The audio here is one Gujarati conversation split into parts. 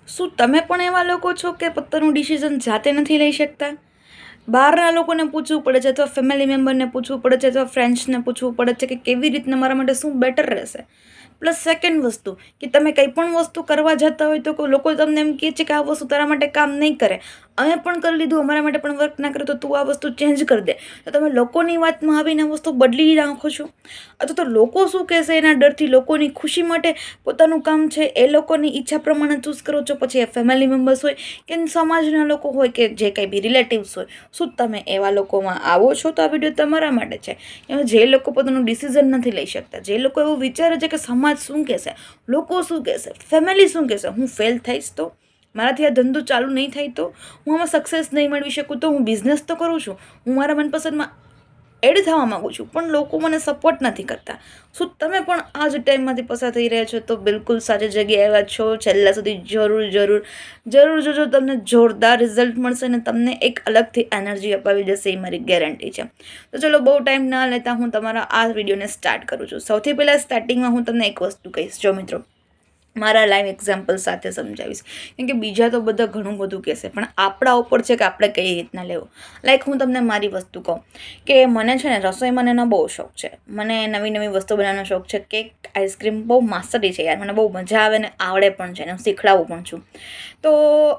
શું તમે પણ એવા લોકો છો કે પોતાનું ડિસિઝન જાતે નથી લઈ શકતા? બહારના લોકોને પૂછવું પડે છે, અથવા ફેમિલી મેમ્બરને પૂછવું પડે છે, અથવા ફ્રેન્ડ્સને પૂછવું પડે છે કે કેવી રીતના મારા માટે શું બેટર રહેશે. પ્લસ સેકન્ડ વસ્તુ કે તમે કંઈ પણ વસ્તુ કરવા જતા હોય તો લોકો તમને એમ કહે છે કે આ વસ્તુ તારા માટે કામ નહીં કરે. અમે પણ કરી લીધું, અમારા માટે પણ વર્ક ના કરે, તો તું આ વસ્તુ ચેન્જ કરી દે. તો તમે લોકોની વાતમાં આવીને વસ્તુ બદલી નાખો છો. અથવા તો લોકો શું કહેશે એના ડરથી લોકોની ખુશી માટે પોતાનું કામ છે એ લોકોની ઈચ્છા પ્રમાણે ચૂઝ કરો છો. પછી એ ફેમિલી મેમ્બર્સ હોય કે સમાજના લોકો હોય કે જે કંઈ બી રિલેટિવ્સ હોય, શું તમે એવા લોકોમાં આવો છો? તો આ વિડીયો તમારા માટે છે. જે લોકો પોતાનું ડિસિઝન નથી લઈ શકતા, જે લોકો એવું વિચારે છે કે સમાજ શું કહેશે, લોકો શું કહેશે, ફેમિલી શું કહેશે, હું ફેલ થઈશ તો, મારાથી આ ધંધો ચાલુ નહીં થાય તો, હું આમાં સક્સેસ નહીં મેળવી શકું તો, હું બિઝનેસ તો કરું છું, હું મારા મનપસંદમાં એડ થવા માગું છું, પણ લોકો મને સપોર્ટ નથી કરતા. શું તમે પણ આ જ ટાઈમમાંથી પસાર થઈ રહ્યા છો? તો બિલકુલ સાચી જગ્યાએ આવ્યા છો. છેલ્લા સુધી જરૂર જોજો, તમને જોરદાર રિઝલ્ટ મળશે અને તમને એક અલગથી એનર્જી અપાવી જશે, એ મારી ગેરંટી છે. તો ચલો બહુ ટાઈમ ના લેતા હું તમારા આ વિડીયોને સ્ટાર્ટ કરું છું. સૌથી પહેલાં સ્ટાર્ટિંગમાં હું તમને એક વસ્તુ કહીશ. જો મિત્રો, મારા લાઈવ એક્ઝામ્પલ સાથે સમજાવીશ, કેમ કે બીજા તો બધા ઘણું બધું કહેશે, પણ આપણા ઉપર છે કે આપણે કઈ રીતના લેવું. લાઈક હું તમને મારી વસ્તુ કહું કે મને છે ને રસોઈમાં એનો બહુ શોખ છે. મને નવી નવી વસ્તુ બનાવવાનો શોખ છે. કેક, આઈસ્ક્રીમ બહુ માસ્ટરી છે યાર, મને બહુ મજા આવે ને આવડે પણ છે ને હું શીખડાવું પણ છું. તો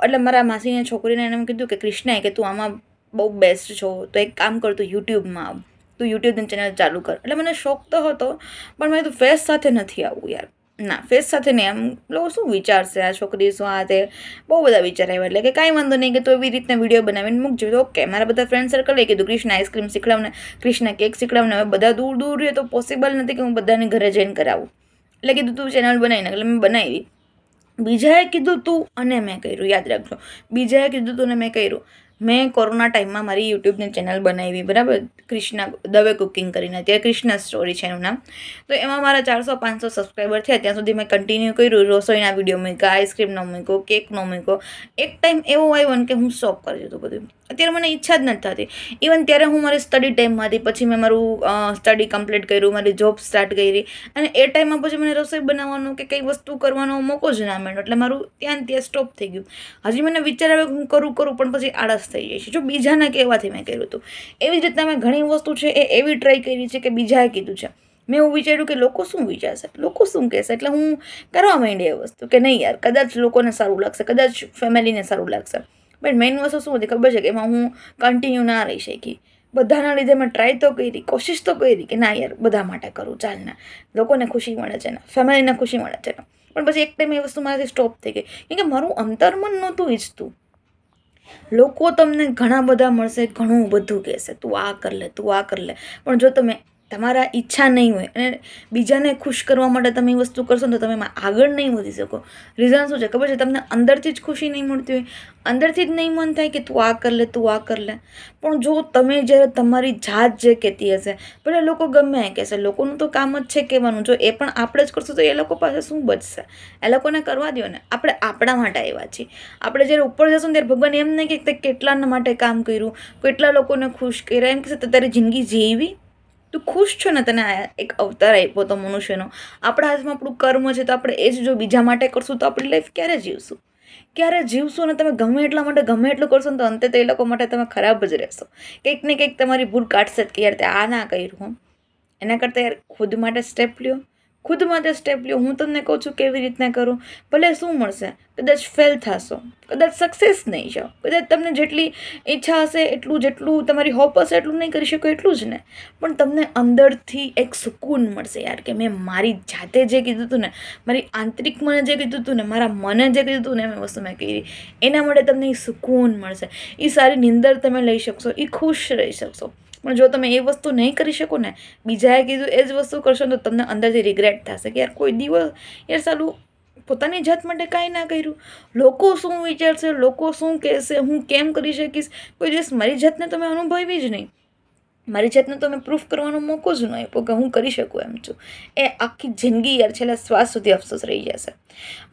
એટલે મારા માસીને છોકરીને એને એમ કીધું કે ક્રિષ્નાએ કે તું આમાં બહુ બેસ્ટ છો, તો એક કામ કર, તું યુટ્યુબમાં આવ, તું યુટ્યુબની ચેનલ ચાલુ કર. એટલે મને શોખ તો હતો, પણ મેં તો ફેસ સાથે નથી આવવું યાર, ના ફેસ સાથે નહીં. આમ લોકો શું વિચારશે, આ છોકરી શું, આ તે બહુ બધા વિચાર આવ્યા. એટલે કે કાંઈ વાંધો નહીં, કે તો એવી રીતના વિડીયો બનાવીને મૂકજો. તો ઓકે, મારા બધા ફ્રેન્ડ સર્કલે કીધું ક્રિષ્ના આઈસ્ક્રીમ શીખડાવને, ક્રિષ્ના કેક શીખડાવને. હવે બધા દૂર દૂર રહે તો પોસિબલ નથી કે હું બધાને ઘરે જઈને કરાવું. એટલે કીધું તું ચેનલ બનાવીને, એટલે મેં બનાવી. બીજાએ કીધું તું અને મેં કર્યું, યાદ રાખજો. બીજાએ કીધું તું અને મેં કર્યું. મેં કોરોના ટાઈમમાં મારી યુટ્યુબની ચેનલ બનાવી, બરાબર, ક્રિષ્ના દવે કુકિંગ કરીને. અત્યારે ક્રિષ્ના સ્ટોરી છે એનું નામ. તો એમાં મારા 400-500 સબસ્ક્રાઈબર થયા. ત્યાં સુધી મેં કન્ટિન્યુ કર્યું, રસોઈના વિડીયો મૂક્યા, આઈસ્ક્રીમનો મૂક્યો, કેકનો મૂક્યો. એક ટાઈમ એવો આવ્યો ને કે હું સ્ટોપ કરી દીધું બધું. અત્યારે મને ઈચ્છા જ નથી થતી. ઇવન ત્યારે હું મારી સ્ટડી ટાઈમમાંથી, પછી મેં મારું સ્ટડી કમ્પ્લીટ કર્યું, મારી જોબ સ્ટાર્ટ કરી, અને એ ટાઈમમાં પછી મને રસોઈ બનાવવાનો કે કંઈ વસ્તુ કરવાનો મોકો જ ના મળ્યો. એટલે મારું ત્યાં સ્ટોપ થઈ ગયું. હજી મને વિચાર આવે કે હું કરું પણ પછી આળસ થઈ જાય છે. જો બીજાના કહેવાથી મેં કર્યું હતું. એવી જ રીતના મેં ઘણી વસ્તુ છે એ એવી ટ્રાય કરી છે કે બીજાએ કીધું છે. મેં એવું વિચાર્યું કે લોકો શું વિચારશે, લોકો શું કહેશે, એટલે હું કરવા માંડી એ વસ્તુ કે નહીં યાર, કદાચ લોકોને સારું લાગશે, કદાચ ફેમિલીને સારું લાગશે. બટ મેઇન વસ્તુ શું હતી ખબર છે કે એમાં હું કન્ટિન્યુ ના રહી શકી. બધાના લીધે મેં ટ્રાય તો કરી, કોશિશ તો કરી કે ના યાર બધા માટે કરું, ચાલ ને, લોકોને ખુશી મળે છે ને, ફેમિલીને ખુશી મળે છે ને. પણ પછી એક ટાઈમ એ વસ્તુ મારાથી સ્ટોપ થઈ ગઈ, કેમ કે મારું અંતર્મન નહોતું ઈચ્છતું. લોકો તમને ઘણા બધા મળશે, ઘણું બધું કહેશે, તું આ કર લે, તું આ કર લે, પણ જો તમે તમારા ઈચ્છા નહીં હોય અને બીજાને ખુશ કરવા માટે તમે એ વસ્તુ કરશો ને તો તમે આગળ નહીં વધી શકો. રીઝન શું છે ખબર છે? તમને અંદરથી જ ખુશી નહીં મળતી હોય, અંદરથી જ નહીં મન થાય કે તું આ કર લે, તું આ કર લે. પણ જો તમે જ્યારે તમારી જાત જે કહેતી હશે, ભલે લોકો ગમે એ કહેશે, લોકોનું તો કામ જ છે કહેવાનું. જો એ પણ આપણે જ કરશું તો એ લોકો પાસે શું બચશે? એ લોકોને કરવા દો ને. આપણે આપણા માટે આવ્યા છીએ. આપણે જ્યારે ઉપર જશું ને ત્યારે ભગવાન એમ નહીં કે કેટલાના માટે કામ કર્યું, કેટલા લોકોને ખુશ કર્યા, એમ કહેશે તારી જિંદગી જીવી, તું ખુશ છો ને, તને એક અવતાર આપ્યો તો મનુષ્યનો. આપણા હાથમાં આપણું કર્મ છે, તો આપણે એ જ જો બીજા માટે કરશું તો આપણી લાઈફ ક્યારે જીવશું? ક્યારે જીવશું? અને તમે ગમે એટલા માટે ગમે એટલું કરશો ને તો અંતે તો એ લોકો માટે તમે ખરાબ જ રહેશો. કંઈક ને કંઈક તમારી ભૂલ કાઢશે જ કે યાર તે આ ના કર્યું. એના કરતાં યાર ખુદ માટે સ્ટેપ લ્યો, ખુદ માટે સ્ટેપ લ્યો. હું તમને કહું છું કેવી રીતના કરું. ભલે શું મળશે, કદાચ ફેલ થશો, કદાચ સક્સેસ નહીં જાઓ, કદાચ તમને જેટલી ઈચ્છા હશે એટલું, જેટલું તમારી હોપ હશે એટલું નહીં કરી શકો એટલું જ ને, પણ તમને અંદરથી એક સુકૂન મળશે યાર કે મેં મારી જાતે જે કીધું હતું ને, મારી આંતરિક મને જે કીધું હતું ને, મારા મને જે કીધું હતું ને મેં વસ્તુ મેં કરી, એના માટે તમને એ સુકૂન મળશે, એ સારી નિંદર તમે લઈ શકશો, એ ખુશ રહી શકશો. પણ જો તમે એ વસ્તુ નહીં કરી શકો ને, બીજાએ કીધું એ જ વસ્તુ કરશો તો તમને અંદરથી રિગ્રેટ થશે કે યાર કોઈ દિવસ યાર સાલું પોતાની જાત માટે કાંઈ ના કર્યું. લોકો શું વિચારશે, લોકો શું કહેશે, હું કેમ કરી શકીશ, કોઈ દિવસ મારી જાતને તમે અનુભવી જ નહીં. મારી જાતને તો મેં પ્રૂફ કરવાનો મોકો જ ન આપ્યો કે હું કરી શકું એમ છું. એ આખી જિંદગી યાર છેલ્લા શ્વાસ સુધી અફસોસ રહી જશે.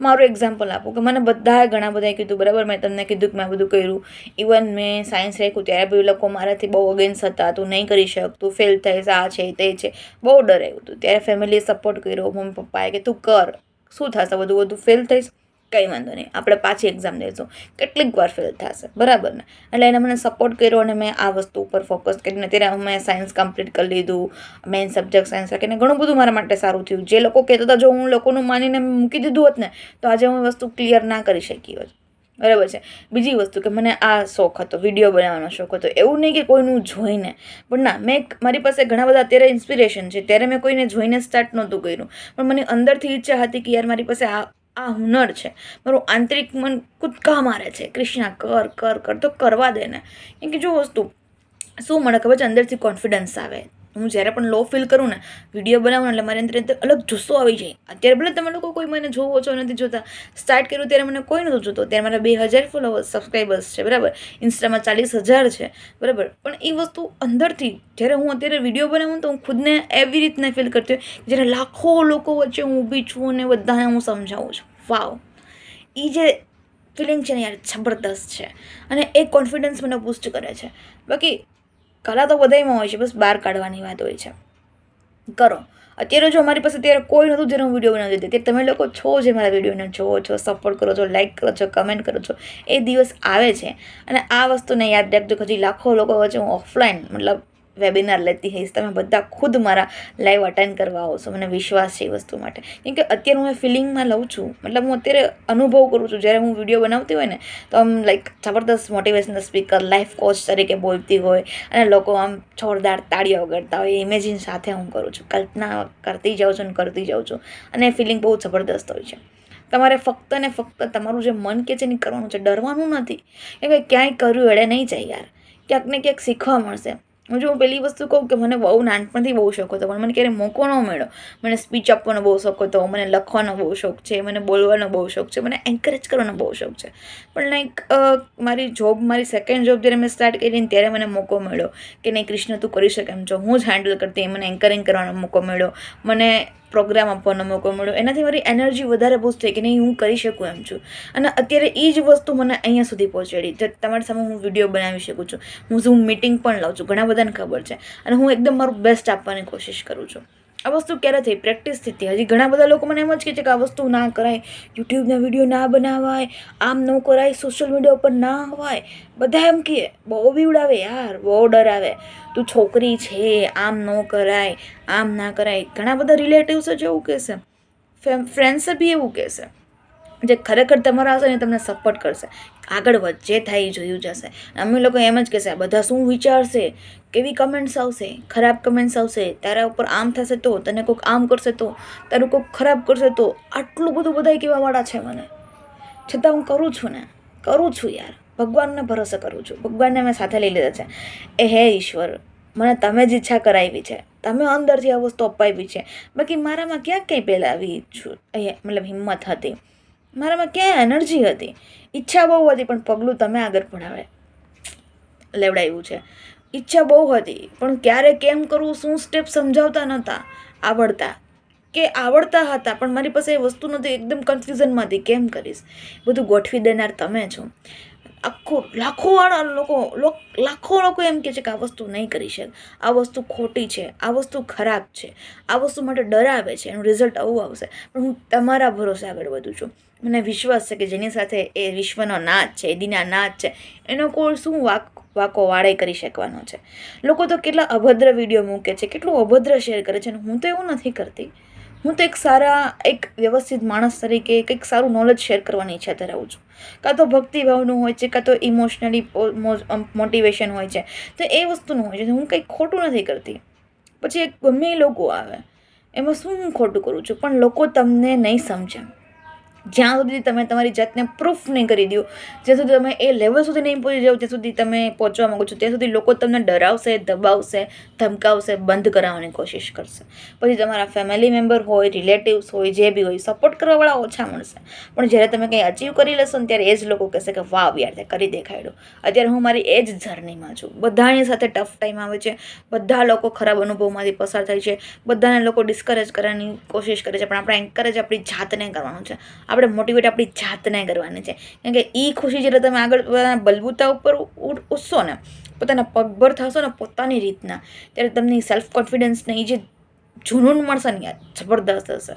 મારું એક્ઝામ્પલ આપું કે મને બધાએ ઘણા બધાએ કીધું, બરાબર, મેં તમને કીધું કે મેં બધું કર્યું. ઇવન મેં સાયન્સ રાખ્યું ત્યારે બી લોકો મારાથી બહુ અગેન્સ્ટ હતા, તું નહીં કરી શકતું, ફેલ થઈશ, આ છે તે છે, બહુ ડરાવ્યું હતું. ત્યારે ફેમિલીએ સપોર્ટ કર્યો, મમ્મી પપ્પાએ કે તું કર, શું થશે, બધું ફેલ થઈશ. કંઈ વાંધો નહીં, આપણે પાછી એક્ઝામ દઈશું, કેટલીક વાર ફેલ થશે, બરાબર ને. એટલે એને મને સપોર્ટ કર્યો અને મેં આ વસ્તુ ઉપર ફોકસ કરીને ત્યારે મેં સાયન્સ કમ્પ્લીટ કરી લીધું, મેઇન સબ્જેક્ટ સાયન્સ રાખીને ઘણું બધું મારા માટે સારું થયું. જે લોકો કહેતા હતા, જો હું લોકોનું માનીને મૂકી દીધું હોત ને તો આજે હું વસ્તુ ક્લિયર ના કરી શકી હોત, બરાબર છે. બીજી વસ્તુ કે મને આ શોખ હતો, વિડીયો બનાવવાનો શોખ હતો. એવું નહીં કે કોઈનું જોઈને, પણ ના, મારી પાસે ઘણા બધા અત્યારે ઇન્સ્પિરેશન છે. ત્યારે મેં કોઈને જોઈને સ્ટાર્ટ નહોતું કર્યું, પણ મને અંદરથી ઈચ્છા હતી કે યાર મારી પાસે આ હુનર છે, મારું આંતરિક મન કૂદકા મારે છે, કૃષ્ણા કર કર કર, તો કરવા દે ને. કેમ કે જો વસ્તુ શું મને ખબર છે, અંદરથી કોન્ફિડન્સ આવે. હું જ્યારે પણ લો ફીલ કરું ને, વિડીયો બનાવું ને, એટલે મારી અંદર અલગ જુસ્સો આવી જાય. અત્યારે ભલે તમે લોકો કોઈ મને જોવો છો નથી જોતા, સ્ટાર્ટ કર્યું ત્યારે મને કોઈ નહોતું જોતો, ત્યારે મારા 2000 ફોલોવર્સ સબસ્ક્રાઈબર્સ છે, બરાબર. ઇન્સ્ટામાં 40,000 છે, બરાબર. પણ એ વસ્તુ અંદરથી જ્યારે હું અત્યારે વિડીયો બનાવું તો હું ખુદને એવી રીતના ફીલ કરતી હોય જ્યારે લાખો લોકો વચ્ચે હું ઊભી છું અને બધાને હું સમજાવું છું. વાવ, એ જે ફિલિંગ છે ને યાર, જબરદસ્ત છે. અને એ કોન્ફિડન્સ મને બૂસ્ટ કરે છે. બાકી કલા તો બધાયમાં હોય છે, બસ બહાર કાઢવાની વાત હોય છે. કરો. અત્યારે જો મારી પાસે ત્યારે કોઈ નહોતું જ્યારે હું વિડીયો બનાવતી હતી, ત્યારે તમે લોકો છો જે મારા વિડીયોને જોવો છો, સપોર્ટ કરો છો, લાઇક કરો છો, કમેન્ટ કરો છો, એ દિવસ આવે છે. અને આ વસ્તુને યાદ રાખજો કે હજી લાખો લોકો વચ્ચે હું ઓફલાઈન મતલબ વેબિનાર લેતી હઈશ. તમે બધા ખુદ મારા લાઈવ અટેન્ડ કરવા આવશો, મને વિશ્વાસ છે એ વસ્તુ માટે. કેમ કે અત્યારે હું એ ફિલિંગમાં લઉં છું, મતલબ હું અત્યારે અનુભવ કરું છું. જ્યારે હું વિડીયો બનાવતી હોય ને તો આમ લાઈક જબરદસ્ત મોટિવેશનલ સ્પીકર, લાઈફ કોચ તરીકે બોલતી હોય અને લોકો આમ જોરદાર તાળીઓ વગાડતા હોય, ઇમેજિન સાથે હું કરું છું, કલ્પના કરતી જાઉં છું અને કરતી જાઉં છું. અને એ ફિલિંગ બહુ જબરદસ્ત હોય છે. તમારે ફક્ત ને ફક્ત તમારું જે મન કે છે ને કરવાનું છે, ડરવાનું નથી. કેમ કે ક્યાંય કર્યું એડે નહીં જાય યાર, ક્યાંક ને ક્યાંક શીખવા મળશે. જો હું પહેલી વસ્તુ કહું કે મને બહુ નાનપણથી બહુ શોખ હતો, પણ મને ક્યારેય મોકો ન મળ્યો. મને સ્પીચ આપવાનો બહુ શોખ હતો, મને લખવાનો બહુ શોખ છે, મને બોલવાનો બહુ શોખ છે, મને એન્કરેજ કરવાનો બહુ શોખ છે. પણ લાઈક મારી સેકન્ડ જોબ જ્યારે મેં સ્ટાર્ટ કરી ત્યારે મને મોકો મળ્યો કે નહીં કૃષ્ણ તું કરી શકે એમ છો. હું જ હેન્ડલ કરતી, મને એન્કરિંગ કરવાનો મોકો મળ્યો, મને પ્રોગ્રામ આપવાનો મોકો મળ્યો. એનાથી મારી એનર્જી વધારે બૂસ્ટ થઈ કે નહીં હું કરી શકું એમ છું. અને અત્યારે એ જ વસ્તુ મને અહીંયા સુધી પહોંચાડી, જે તમારી સામે હું વિડીયો બનાવી શકું છું, હું ઝૂમ મીટિંગ પણ લઉં છું, ઘણા બધાને ખબર છે. અને હું એકદમ મારું બેસ્ટ આપવાની કોશિશ કરું છું. આ વસ્તુ ક્યારે થઈ? પ્રેક્ટિસથી થઈ. હજી ઘણા બધા લોકો મને એમ જ કહે છે કે આ વસ્તુ ના કરાય, યુટ્યુબના વિડીયો ના બનાવાય, આમ ન કરાય, સોશિયલ મીડિયા ઉપર ના અવાય. બધા એમ કહે, બહુ બીવડાવે યાર, બહુ ડરાવે, તું છોકરી છે, આમ ન કરાય, આમ ના કરાય. ઘણા બધા રિલેટિવ્સ જ એવું કહેશે, ફ્રેન્ડ્સ બી એવું કહેશે. જે ખરેખર તમારા હશે ને તમને સપોર્ટ કરશે, આગળ જે થાય એ જોયું જશે. અમે લોકો એમ જ કહેશે બધા શું વિચારશે, કેવી કમેન્ટ્સ આવશે, ખરાબ કમેન્ટ્સ આવશે, તારા ઉપર આમ થશે તો, તને કોઈક આમ કરશે તો, તારું કોઈક ખરાબ કરશે તો. આટલું બધું બધા કહેવાવાળા છે મને, છતાં હું કરું છું ને, કરું છું યાર. ભગવાનને ભરોસે કરું છું, ભગવાનને મેં સાથે લઈ લીધા છે. એ હે ઈશ્વર, મને તમે જ ઈચ્છા કરાવી છે, તમે અંદરથી આ વસ્તુ અપાવી છે. બાકી મારામાં ક્યાં કંઈ પહેલાં આવી મતલબ હિંમત હતી, મારામાં ક્યાં એનર્જી હતી, ઈચ્છા બહુ હતી, પણ પગલું તમે આગળ ભણાવે લેવડાવ્યું છે. ઈચ્છા બહુ હતી, પણ ક્યારે કેમ કરવું, શું સ્ટેપ સમજાવતા નહોતા આવડતા, કે આવડતા હતા પણ મારી પાસે એ વસ્તુ નથી, એકદમ કન્ફ્યુઝનમાં હતી કેમ કરીશ. બધું ગોઠવી દેનાર તમે છો. આખું લાખો લોકો એમ કહે છે કે આ વસ્તુ નહીં કરી શકે, આ વસ્તુ ખોટી છે, આ વસ્તુ ખરાબ છે, આ વસ્તુ માટે ડરાવે છે, એનું રિઝલ્ટ આવું આવશે. પણ હું તમારા ભરોસે આગળ વધું છું. મને વિશ્વાસ છે કે જેની સાથે એ વિશ્વનો નાથ છે, એ દીના નાથ છે, એનો કોઈ શું વાકો વાળે કરી શકવાનો છે. લોકો તો કેટલા અભદ્ર વિડીયો મૂકે છે, કેટલું અભદ્ર શેર કરે છે, અને હું તો એવું નથી કરતી. હું તો એક વ્યવસ્થિત માણસ તરીકે કંઈક સારું નોલેજ શેર કરવાની ઈચ્છા ધરાવું છું. કાં તો ભક્તિભાવનું હોય છે, કાં તો ઇમોશનલી મોટિવેશન હોય છે, તો એ વસ્તુનું હોય છે. હું કંઈક ખોટું નથી કરતી. પછી એક ગમે લોકો આવે એમાં શું હું ખોટું કરું છું, પણ લોકો તમને નહીં સમજે. જ્યાં સુધી તમે તમારી જાતને પ્રૂફ નહીં કરી દો, જ્યાં સુધી તમે એ લેવલ સુધી નહીં પહોંચી જાઓ, ત્યાં સુધી તમે પહોંચવા માગો છો, ત્યાં સુધી લોકો તમને ડરાવશે, દબાવશે, ધમકાવશે, બંધ કરાવવાની કોશિશ કરશે. પછી તમારા ફેમિલી મેમ્બર હોય, રિલેટિવ્સ હોય, જે બી હોય, સપોર્ટ કરવાવાળા ઓછા મળશે. પણ જ્યારે તમે કંઈ અચીવ કરી લેશો ને ત્યારે એ જ લોકો કહેશે કે વાવ યાર તે કરી દેખાડ્યું. અત્યારે હું મારી એ જ જર્નીમાં છું. બધાની સાથે ટફ ટાઈમ આવે છે, બધા લોકો ખરાબ અનુભવમાંથી પસાર થાય છે, બધાને લોકો ડિસ્કરેજ કરવાની કોશિશ કરે છે, પણ આપણે એન્કરેજ આપણી જાતને કરવાનું છે, આપણે મોટિવેટ આપણી જાતને કરવાની છે. કેમ કે એ ખુશી જ્યારે તમે આગળ પોતાના બલબૂતા ઉપર ઉઠશો ને, પોતાના પગભર થશો ને પોતાની રીતના, ત્યારે તમને સેલ્ફ કોન્ફિડન્સને એ જે જુનૂન મળશે ને યાર, જબરદસ્ત હશે.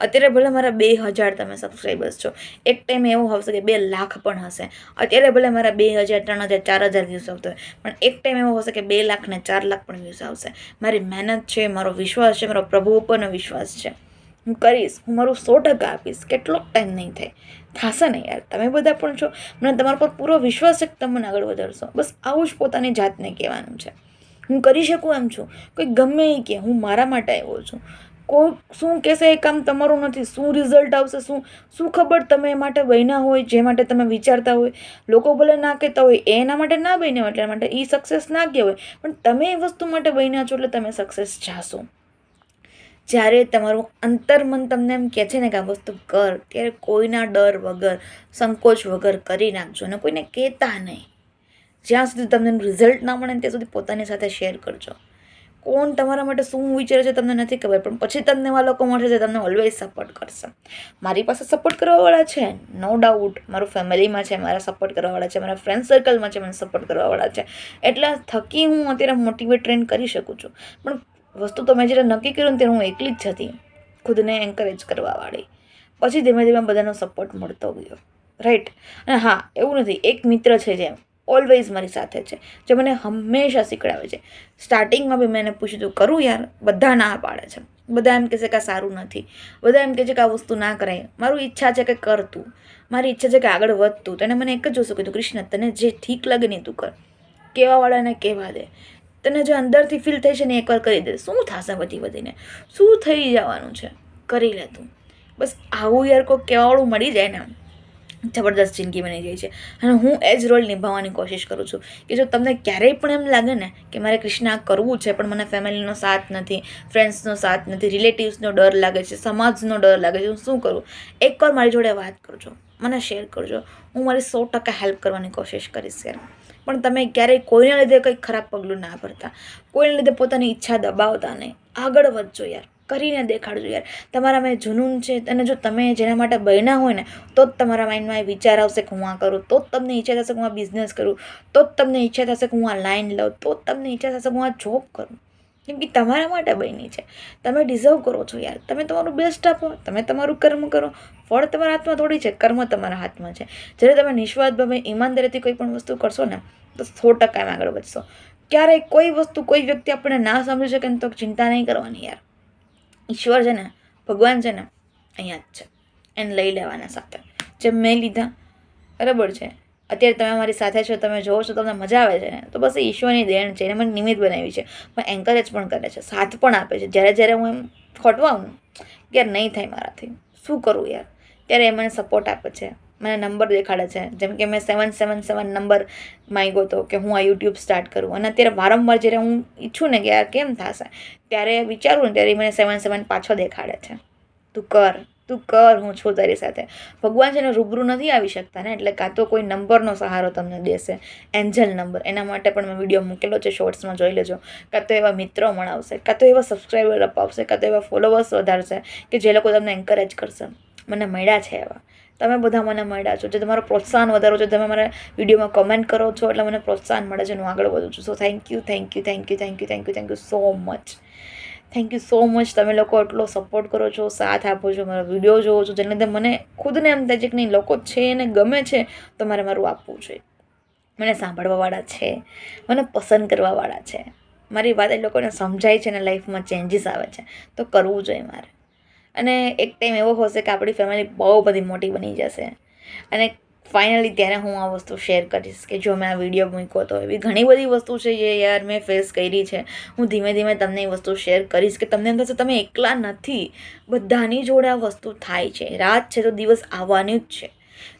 અત્યારે ભલે મારા 2000 તમે સબસ્ક્રાઈબર્સ છો, એક ટાઈમ એવો હશે કે 2 લાખ પણ હશે. અત્યારે ભલે મારા 2000, 3000, 4000 વ્યૂઝ આવતો હોય, પણ એક ટાઈમ એવો હશે કે 2 લાખ ને 4 લાખ પણ વ્યૂઝ આવશે. મારી મહેનત છે, મારો વિશ્વાસ છે, મારો પ્રભુ ઉપરનો વિશ્વાસ છે. હું કરીશ, હું મારું 100% આપીશ. કેટલો ટાઈમ નહીં થાય, થશે ને યાર. તમે બધા પણ છો, મને તમારા પર પૂરો વિશ્વાસ છે કે તમે મને આગળ વધારશો. બસ આવું જ પોતાની જાતને કહેવાનું છે. હું કરી શકું એમ છું. કોઈ ગમે એ કે હું મારા માટે આવ્યો છું. કોઈ શું કહેશે એ કામ તમારું નથી. શું રિઝલ્ટ આવશે, શું ખબર તમે એ માટે બન્યા હોય, જે માટે તમે વિચારતા હોય. લોકો ભલે ના કહેતા હોય, એના માટે ના બન્યા હોય, એટલા માટે એ સક્સેસ ના ગયા હોય, પણ તમે એ વસ્તુ માટે બન્યા છો એટલે તમે સક્સેસ જાશો. જ્યારે તમારું અંતર્મન તમને એમ કહે છે ને કે આ વસ્તુ કર, ત્યારે કોઈના ડર વગર, સંકોચ વગર કરી નાખજો. અને કોઈને કહેતા નહીં. જ્યાં સુધી તમને રિઝલ્ટ ના મળે ત્યાં સુધી પોતાની સાથે શેર કરજો. કોણ તમારા માટે શું વિચારે છે તમને નથી ખબર, પણ પછી તમને એવા લોકો મળશે જે તમને ઓલવેઝ સપોર્ટ કરશે. મારી પાસે સપોર્ટ કરવાવાળા છે, નો ડાઉટ. મારું ફેમિલીમાં છે, મારા સપોર્ટ કરવાવાળા છે, મારા ફ્રેન્ડ સર્કલમાં છે, મને સપોર્ટ કરવાવાળા છે. એટલા થકી હું અત્યારે મોટિવેટ ટ્રેન કરી શકું છું. પણ વસ્તુ તો મેં જ્યારે નક્કી કર્યું ને ત્યારે હું એકલી જ હતી, ખુદને એન્કરેજ કરવાવાળી. પછી ધીમે ધીમે બધાનો સપોર્ટ મળતો ગયો, રાઈટ. અને હા, એવું નથી, એક મિત્ર છે જે ઓલવેઝ મારી સાથે છે, જે મને હંમેશા શીખડાવે છે. સ્ટાર્ટિંગમાં બી મેં એને પૂછ્યું હતું, કરું યાર? બધા ના પાડે છે. બધા એમ કહે છે કે આ સારું નથી, બધા એમ કહે છે કે આ વસ્તુ ના કરાય. મારું ઈચ્છા છે કે કર તું, મારી ઈચ્છા છે કે આગળ વધતું. તો એને મને એક જ વસ્તુ કીધું, કૃષ્ણ તને જે ઠીક લાગે ને તું કર. કહેવાવાળાને કહેવા દે. તને જે અંદરથી ફીલ થાય છે ને એકવાર કરી દે. શું થશે વધીને? શું થઈ જવાનું છે? કરી લે તું. બસ આવું યાર કોઈ કહેવાવાળું મળી જાય ને, જબરદસ્ત જિંદગી બની જાય છે. અને હું એ જ રોલ નિભાવવાની કોશિશ કરું છું કે જો તમને ક્યારેય પણ એમ લાગે ને કે મારે કૃષ્ણ આ કરવું છે પણ મને ફેમિલીનો સાથ નથી, ફ્રેન્ડ્સનો સાથ નથી, રિલેટિવ્સનો ડર લાગે છે, સમાજનો ડર લાગે છે, હું શું કરું? એકવાર મારી જોડે વાત કરજો, મને શેર કરજો. હું મારી 100% હેલ્પ કરવાની કોશિશ કરીશ યાર. પણ તમે ક્યારેય કોઈના લીધે કંઈક ખરાબ પગલું ના ભરતા, કોઈના લીધે પોતાની ઈચ્છા દબાવતા નહીં. આગળ વધજો યાર, કરીને દેખાડજો યાર. તમારામાં જુનૂન છે, અને જો તમે જેના માટે બન્યા હોય ને તો જ તમારા માઇન્ડમાં એ વિચાર આવશે કે હું આ કરું, તો જ તમને ઈચ્છા થશે કે હું આ બિઝનેસ કરું, તો જ તમને ઈચ્છા થશે કે હું આ લાઈન લઉં, તો જ તમને ઈચ્છા થશે કે હું આ જોબ કરું. કેમ કે તમારા માટે બની છે. તમે ડિઝર્વ કરો છો યાર. તમે તમારું બેસ્ટ આપો, તમે તમારું કર્મ કરો. ફળ તમારા હાથમાં થોડી છે, કર્મ તમારા હાથમાં છે. જ્યારે તમે નિસ્વાર્થ ભાવે ઈમાનદારીથી કોઈ પણ વસ્તુ કરશો ને તો 100% આગળ વધશો. ક્યારેય કોઈ વસ્તુ, કોઈ વ્યક્તિ આપણને ના સમજી શકે ને તો ચિંતા નહીં કરવાની યાર. ઈશ્વર છે ને, ભગવાન છે ને, અહીંયા જ છે. એને લઈ લેવાના સાથે, જેમ મેં લીધા, બરાબર છે. અત્યારે તમે મારી સાથે છો, તમે જોવો છો, તમને મજા આવે છે ને, તો બસ એ ઈશ્વરની દેણ છે. એને મને નિમિત્ત બનાવી છે, પણ એન્કરેજ પણ કરે છે, સાથ પણ આપે છે. જ્યારે હું એમ ખોટવાઉં કે યાર નહીં થાય મારાથી, શું કરું યાર, ત્યારે એ મને સપોર્ટ આપે છે, મને નંબર દેખાડે છે. જેમ કે મેં 777 નંબર માંગ્યો હતો કે હું આ યુટ્યુબ સ્ટાર્ટ કરું, અને અત્યારે વારંવાર જ્યારે હું ઈચ્છું ને કે યાર કેમ થશે, ત્યારે વિચારું ને ત્યારે મને 77 પાછો દેખાડે છે. તું કર, હું છું તારી સાથે. ભગવાન છે ને રૂબરૂ નથી આવી શકતા ને, એટલે કાં તો કોઈ નંબરનો સહારો તમને દેશે, એન્જલ નંબર. એના માટે પણ મેં વિડીયો મૂકેલો છે, શોર્ટ્સમાં જોઈ લેજો. કાં તો એવા મિત્રો મળાવશે, કાં તો એવા સબસ્ક્રાઈબર અપાવશે, કાં તો એવા ફોલોવર્સ વધારશે કે જે લોકો તમને એન્કરેજ કરશે. મને મળ્યા છે એવા. તમે બધા મને મળ્યા છો, જે તમારો પ્રોત્સાહન વધારો છો, તમે મારા વિડીયોમાં કમેન્ટ કરો છો એટલે મને પ્રોત્સાહન મળે છે, હું આગળ વધું છું. So thank you so much. Thank you so much. તમે લોકો એટલો સપોર્ટ કરો છો, સાથ આપો છો, મારા વિડીયો જોવો છો, જેને લીધે મને ખુદને એમ થાય છે કે નહીં, લોકો છે એને ગમે છે તો મારે મારું આપવું જોઈએ. મને સાંભળવાવાળા છે, મને પસંદ કરવાવાળા છે, મારી વાત એ લોકોને સમજાય છે ને લાઈફમાં ચેન્જીસ આવે છે, તો કરવું જોઈએ મારે. અને એક ટાઈમ એવો હશે કે આપણી ફેમિલી બહુ બધી મોટી બની જશે, અને ફાઇનલી ત્યારે હું આ વસ્તુ શેર કરીશ કે જો મેં આ વિડીયો મૂક્યો તો એવી ઘણી બધી વસ્તુ છે જે યાર મેં ફેસ કરી છે. હું ધીમે ધીમે તમને એ વસ્તુ શેર કરીશ કે તમને એમ થશે તમે એકલા નથી, બધાની જોડે આ વસ્તુ થાય છે. રાત છે તો દિવસ આવવાનું જ છે,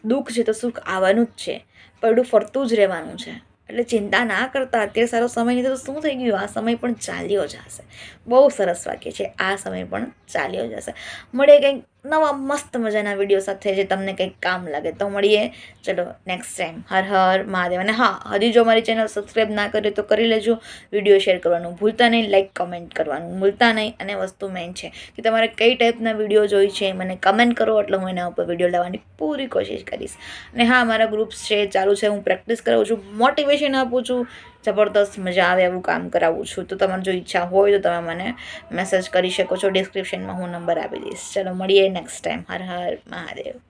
દુઃખ છે તો સુખ આવવાનું જ છે, પડું ફરતું જ રહેવાનું છે. એટલે ચિંતા ના કરતા. અત્યારે સારો સમય નથી તો શું થઈ ગયું, આ સમય પણ ચાલ્યો જશે. બહુ સરસ વાક્ય છે, આ સમય પણ ચાલ્યો જશે. મળીએ કંઈક નવા મસ્ત મજાના વિડીયો સાથે જે તમને કંઈક કામ લાગે તો મળીએ. ચલો નેક્સ્ટ ટાઈમ. હર હર મહાદેવ. અને હા, હજી જો મારી ચેનલ સબસ્ક્રાઈબ ના કરે તો કરી લેજો. વિડીયો શેર કરવાનું ભૂલતા નહીં, લાઈક કમેન્ટ કરવાનું ભૂલતા નહીં. અને વસ્તુ મેઇન છે કે તમારે કઈ ટાઈપના વિડીયો જોઈ છે મને કમેન્ટ કરો, એટલે હું એના ઉપર વિડીયો લાવવાની પૂરી કોશિશ કરીશ. અને હા, મારા ગ્રુપ્સ છે ચાલુ છે, હું પ્રેક્ટિસ કરાવું છું, મોટિવેશન આપું છું, જબરદસ્ત મજા આવે એવું કામ કરાવું છું. તો તમારે જો ઈચ્છા હોય તો તમે મને મેસેજ કરી શકો છો. ડિસ્ક્રિપ્શનમાં હું નંબર આપી દઈશ. ચલો મળીએ નેક્સ્ટ ટાઈમ. હર હર મહાદેવ.